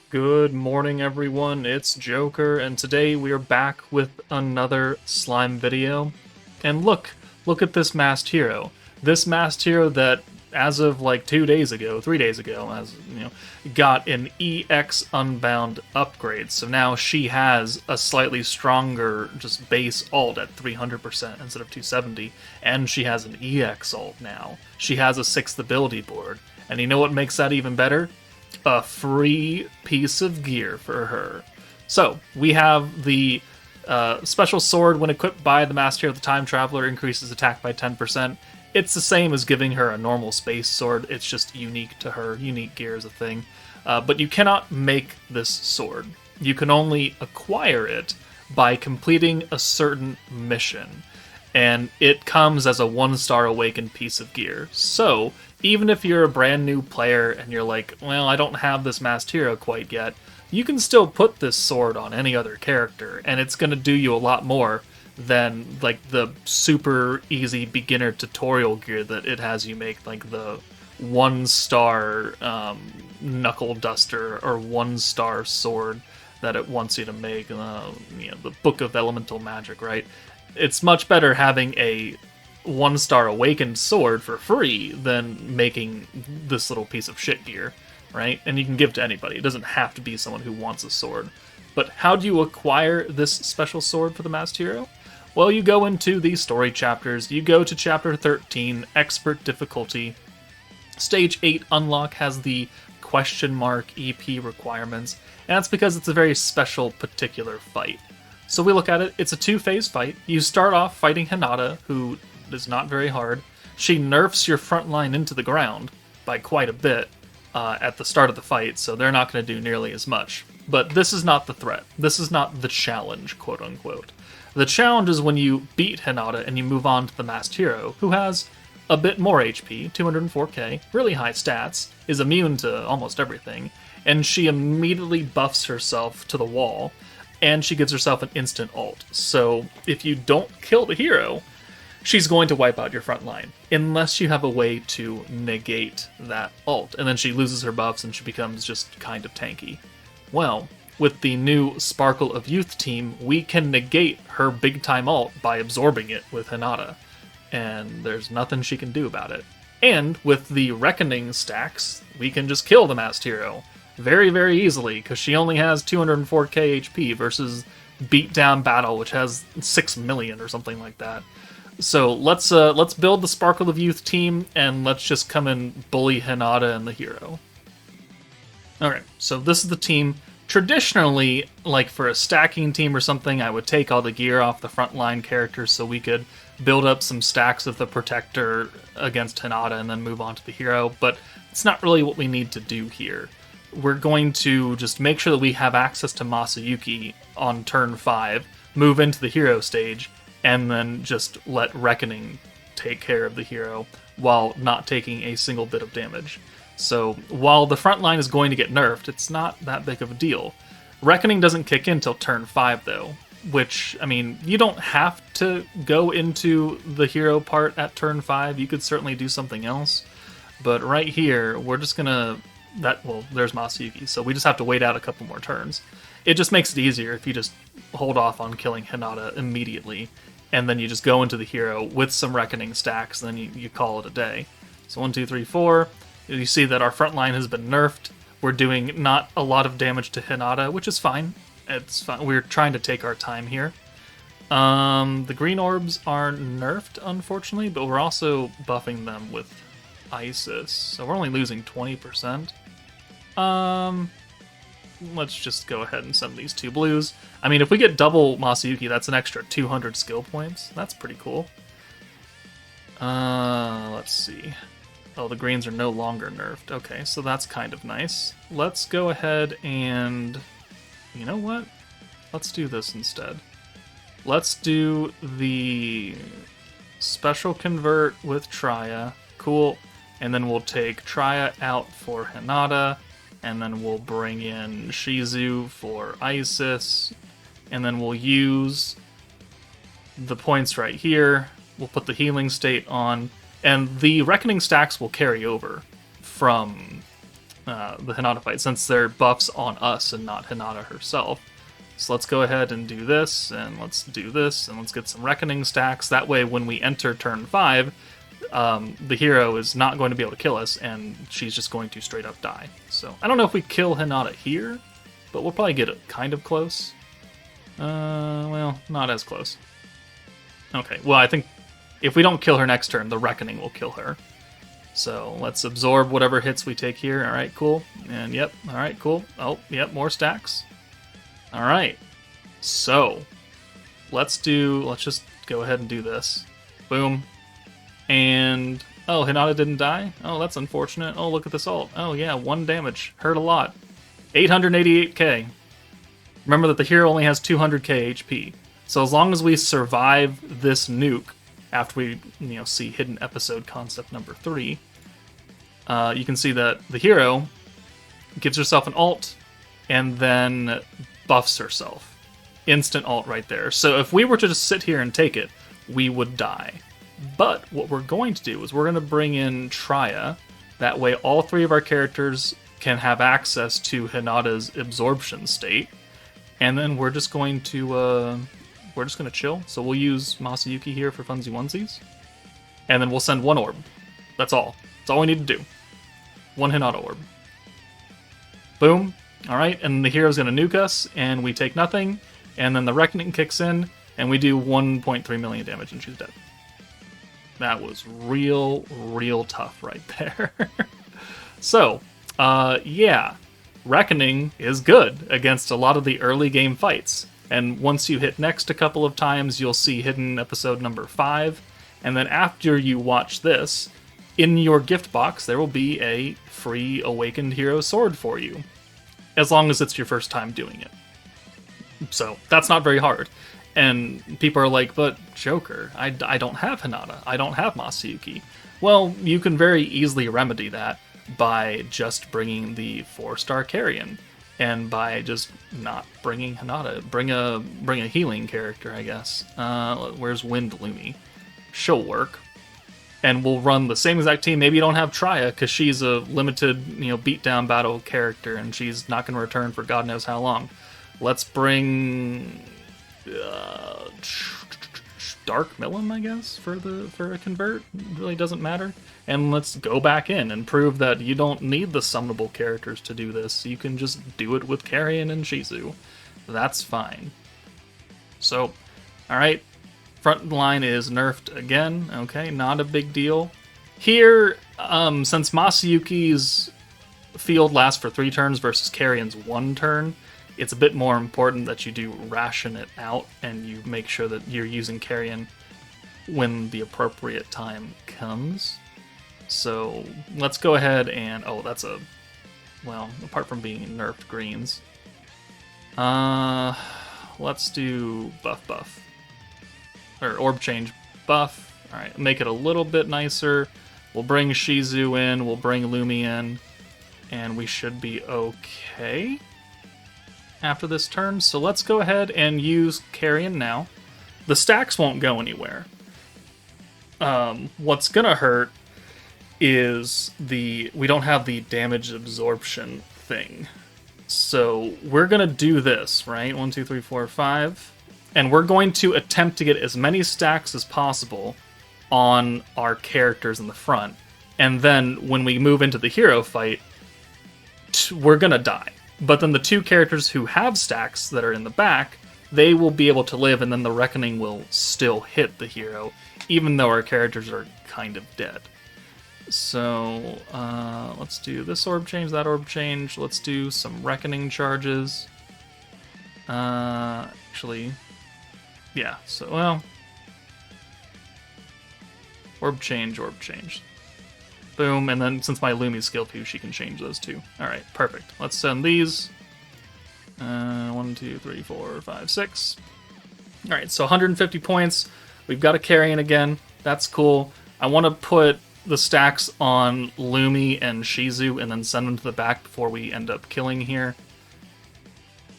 Good morning, everyone. It's Joker, and today we are back with another slime video. And look at this masked hero. This masked hero that, as of like 2 days ago, 3 days ago, got an EX Unbound upgrade. So now she has a slightly stronger just base ult at 300% instead of 270, and she has an EX ult now. She has a 6th ability board, and you know what makes that even better? A free piece of gear for her. So we have the special sword when equipped by the Master of the Time Traveler increases attack by 10%. It's the same as giving her a normal space sword. It's just unique to her. Unique gear is a thing. But you cannot make this sword. You can only acquire it by completing a certain mission. And it comes as a 1-star awakened piece of gear. So even if you're a brand new player and you're like, well, I don't have this masked hero quite yet, you can still put this sword on any other character, and it's going to do you a lot more than like the super easy beginner tutorial gear that it has you make, like the 1-star knuckle duster or 1-star sword that it wants you to make. The Book of Elemental Magic, right? It's much better having a 1-star awakened sword for free than making this little piece of shit gear, right? And you can give to anybody. It doesn't have to be someone who wants a sword. But how do you acquire this special sword for the masked hero? Well, you go into the story chapters. You go to chapter 13, expert difficulty. Stage 8 unlock has the question mark EP requirements, and that's because it's a very special particular fight. So we look at it, it's a 2-phase fight. You start off fighting Hinata, who is not very hard. She nerfs your front line into the ground by quite a bit at the start of the fight, so they're not going to do nearly as much. But this is not the threat. This is not the challenge, quote unquote. The challenge is when you beat Hinata and you move on to the masked hero, who has a bit more HP, 204k, really high stats, is immune to almost everything, and she immediately buffs herself to the wall, and she gives herself an instant ult. So if you don't kill the hero, she's going to wipe out your front line, unless you have a way to negate that ult, and then she loses her buffs and she becomes just kind of tanky. Well, with the new Sparkle of Youth team, we can negate her big-time ult by absorbing it with Hinata, and there's nothing she can do about it. And with the Reckoning stacks, we can just kill the masked hero very, very easily, because she only has 204k HP versus Beatdown Battle, which has 6 million or something like that. So let's build the Sparkle of Youth team, and let's just come and bully Hinata and the hero. Alright, so this is the team. Traditionally, like for a stacking team or something, I would take all the gear off the frontline characters so we could build up some stacks of the Protector against Hinata and then move on to the hero, but it's not really what we need to do here. We're going to just make sure that we have access to Masayuki on turn 5, move into the hero stage, and then just let Reckoning take care of the hero while not taking a single bit of damage. So while the front line is going to get nerfed, it's not that big of a deal. Reckoning doesn't kick in till turn 5 though, which, I mean, you don't have to go into the hero part at turn 5, you could certainly do something else, but right here, we're just gonna... there's Masayuki, so we just have to wait out a couple more turns. It just makes it easier if you just hold off on killing Hinata immediately, and then you just go into the hero with some Reckoning stacks, and then you call it a day. So 1, 2, 3, 4. You see that our front line has been nerfed. We're doing not a lot of damage to Hinata, which is fine. It's fine. We're trying to take our time here. The green orbs are nerfed, unfortunately, but we're also buffing them with Isis, so we're only losing 20%. Let's just go ahead and send these 2 blues. I mean, if we get double Masayuki, that's an extra 200 skill points. That's pretty cool. Let's see. Oh, the greens are no longer nerfed. Okay, so that's kind of nice. Let's go ahead and... You know what? Let's do this instead. Let's do the special convert with Traya. Cool. And then we'll take Traya out for Hinata, and then we'll bring in Shizu for Isis, and then we'll use the points right here. We'll put the healing state on, and the Reckoning stacks will carry over from the Hinata fight, since they're buffs on us and not Hinata herself. So let's go ahead and do this, and let's do this, and let's get some Reckoning stacks. That way, when we enter turn 5, the hero is not going to be able to kill us, and she's just going to straight up die. So I don't know if we kill Hinata here, but we'll probably get it kind of close. Well, not as close. Okay, well, I think if we don't kill her next turn, the Reckoning will kill her. So let's absorb whatever hits we take here. All right, cool. And yep, all right, cool. Oh, yep, more stacks. All right, so let's just go ahead and do this. Boom. And, oh, Hinata didn't die? Oh, that's unfortunate. Oh, look at this ult. Oh, yeah, 1 damage. Hurt a lot. 888k. Remember that the hero only has 200k HP. So as long as we survive this nuke, after we, see hidden episode concept number 3, you can see that the hero gives herself an ult and then buffs herself. Instant ult right there. So if we were to just sit here and take it, we would die. But what we're going to do is we're going to bring in Traya. That way all 3 of our characters can have access to Hinata's absorption state. And then we're just going to chill. So we'll use Masayuki here for funsies onesies. And then we'll send 1 orb. That's all. That's all we need to do. 1 Hinata orb. Boom. Alright, and the hero's going to nuke us, and we take nothing. And then the Reckoning kicks in, and we do 1.3 million damage, and she's dead. That was real tough right there. So, yeah. Reckoning is good against a lot of the early game fights. And once you hit next a couple of times, you'll see hidden episode number 5. And then after you watch this, in your gift box, there will be a free Awakened Hero sword for you. As long as it's your first time doing it. So, that's not very hard. And people are like, but Joker, I don't have Hinata. I don't have Masayuki. Well, you can very easily remedy that by just bringing the 4-star Carrion. And by just not bringing Hinata. Bring a healing character, I guess. Where's Wind Lumi? She'll work. And we'll run the same exact team. Maybe you don't have Traya, because she's a limited, beatdown battle character, and she's not going to return for God knows how long. Let's bring Dark Milim, I guess, for a convert. It really doesn't matter. And let's go back in and prove that you don't need the summonable characters to do this. You can just do it with Carrion and Shizu. That's fine. So, alright. Front line is nerfed again. Okay, not a big deal. Here, since Masayuki's field lasts for 3 turns versus Carrion's 1 turn, it's a bit more important that you do ration it out and you make sure that you're using Carrion when the appropriate time comes. So let's go ahead and... oh, that's a... well, apart from being nerfed greens. Let's do buff. Or orb change buff. Alright, make it a little bit nicer. We'll bring Shizu in, we'll bring Lumi in, and we should be okay after this turn. So let's go ahead and use Carrion now. The stacks won't go anywhere. What's gonna hurt is we don't have the damage absorption thing. So we're gonna do this, right? 1, 2, 3, 4, 5. And we're going to attempt to get as many stacks as possible on our characters in the front. And then when we move into the hero fight, we're gonna die. But then the 2 characters who have stacks that are in the back, they will be able to live, and then the Reckoning will still hit the hero, even though our characters are kind of dead. So, let's do this orb change, that orb change. Let's do some Reckoning charges. Actually, yeah, so, well, orb change. Boom, and then since my Lumi's skill 2, she can change those 2. Alright, perfect. Let's send these. 1, 2, 3, 4, 5, 6. Alright, so 150 points. We've got a Carrion again. That's cool. I want to put the stacks on Lumi and Shizu and then send them to the back before we end up killing here.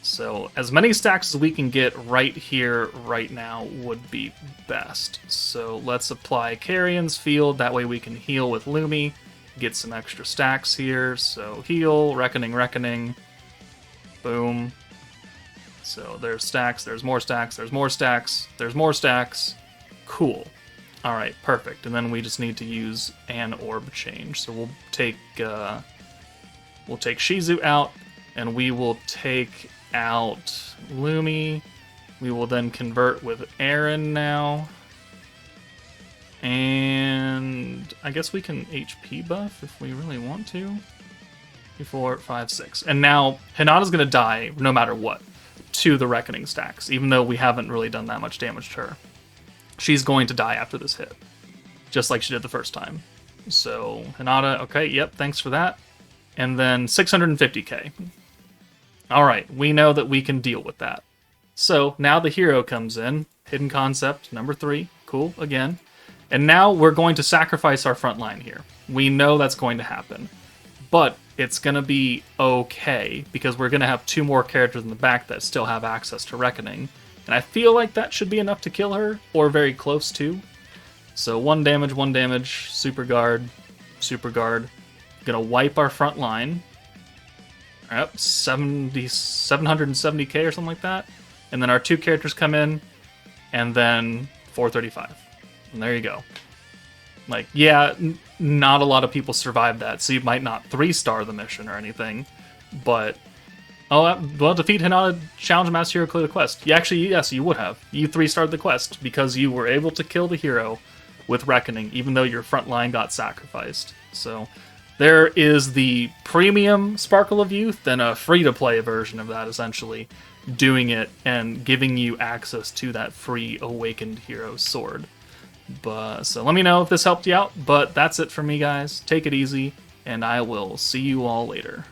So as many stacks as we can get right here, right now, would be best. So let's apply Carrion's field, that way we can heal with Lumi. get some extra stacks here. So heal, reckoning, reckoning, boom. So there's stacks, there's more stacks, there's more stacks, there's more stacks. Cool. All right, perfect. And then we just need to use an orb change. So we'll take Shizu out, and we will take out Lumi. We will then convert with Aaron now. And I guess we can HP buff if we really want to. 3, 4, 5, 6. And now Hinata's going to die no matter what to the Reckoning stacks, even though we haven't really done that much damage to her. She's going to die after this hit, just like she did the first time. So Hinata, okay, yep, thanks for that. And then 650k. All right, we know that we can deal with that. So now the hero comes in, hidden concept, number 3, cool, again. And now we're going to sacrifice our front line here. We know that's going to happen. But it's going to be okay, because we're going to have 2 more characters in the back that still have access to Reckoning. And I feel like that should be enough to kill her, or very close to. So 1 damage, super guard. Gonna wipe our front line. Yep, 770k or something like that. And then our 2 characters come in, and then 435. And there you go. Like, yeah, not a lot of people survive that, so you might not 3-star the mission or anything, but... Oh, well, defeat Hinata, challenge Master Hero, clear the quest. Yes, you would have. You 3-starred the quest, because you were able to kill the hero with Reckoning, even though your front line got sacrificed. So, there is the premium Sparkle of Youth, and a free-to-play version of that, essentially, doing it and giving you access to that free Awakened Hero sword. So let me know if this helped you out, but that's it for me, guys. Take it easy, and I will see you all later.